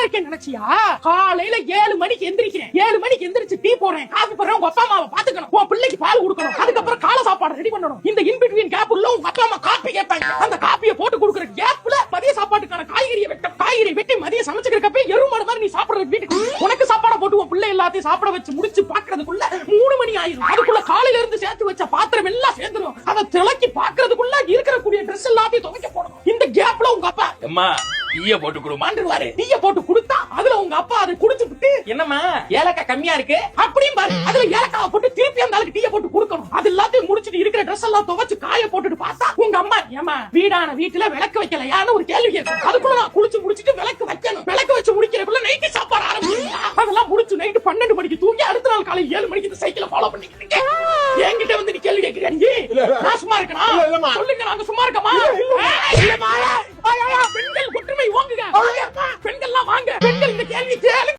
இருக்கேன்னு நினைச்சியா? காலையில 7 மணிக்கு எந்திரிக்கிறேன். 7 மணிக்கு எந்திரிச்சு டீ போடுறேன், காபி போடுறேன். உங்க அப்பா அம்மாவை பாத்துக்கணும், உன் பிள்ளைக்கு பால் கொடுக்கணும், அதுக்கப்புறம் காலை சாப்பாடு ரெடி பண்ணணும். இந்த இன் பிட்வீன் கேப்ல உங்க அப்பா அம்மா காப்பி கேட்பாங்க. அந்த காப்பியை போட்டு கொடுக்குற கேப்ல மதிய சாப்பாட்டுக்கான காய்கறி வெட்டி மதிய சமைச்சுக்கிறப்ப எருமாடு மாதிரி நீ சாப்பிடுற வீட்டுக்கு உனக்கு சாப்பாடை போட்டு உன் பிள்ளை எல்லாத்தையும் சாப்பிட வச்சு முடிச்சு பாக்குறதுக்குள்ள 3 மணி ஆயிரும். அதுக்குள்ள காலையில இருந்து சேர்த்து வச்ச பாத்திரம் எல்லாம் சேர்ந்துரும். அதை திளக்கி பாக்குறதுக்குள்ள இருக்கக்கூடிய ட்ரெஸ் எல்லாத்தையும் துவைக்க போடணும். இந்த கேப்ல உங்க அப்பா அம்மா டீய போட்டு கொடுமான்றுவாரு. டீய போட்டு கொடுத்தா அதுல உங்க அப்பா அதை குடிச்சுட்டு என்னம்மா ஏலக்காய் கம்மியா இருக்கு அப்படியும் பாரு, அதுல ஏலக்காவை போட்டு திருப்பி அந்த ஆளுக்கு டீய போட்டு கொடுக்கணும். அது எல்லாத்தையும் முடிச்சிட்டு இருக்கிற ட்ரெஸ் எல்லாம் துவைச்சு காய போட்டுட்டு பார்த்தா உங்க அம்மா ஏமா வீடான வீட்டுல விளக்கு வைக்கலையான்னு ஒரு கேள்வி கேட்கும். அதுக்குள்ள நான் குளிச்சு முடிச்சிட்டு விளக்கு வைக்கணும். விளக்கு வச்சு முடிக்கிறதுக்குள்ள நைட்டு சாப்பாடு ஆரம்பிச்சிருக்கா. அதெல்லாம் முடிச்சு நைட்டு 12 மணிக்கு தூங்கி அடுத்த நாள் காலை 7 மணிக்கு இந்த சைக்கிளை ஃபாலோ பண்ணிக்கிட்டு இருக்கேன். என்கிட்ட வந்து நீ கேள்வி கேட்கிறீங்க, நான் சும்மா இருக்கணும். சொல்லுங்க, நாங்க சும்மா இருக்கமா?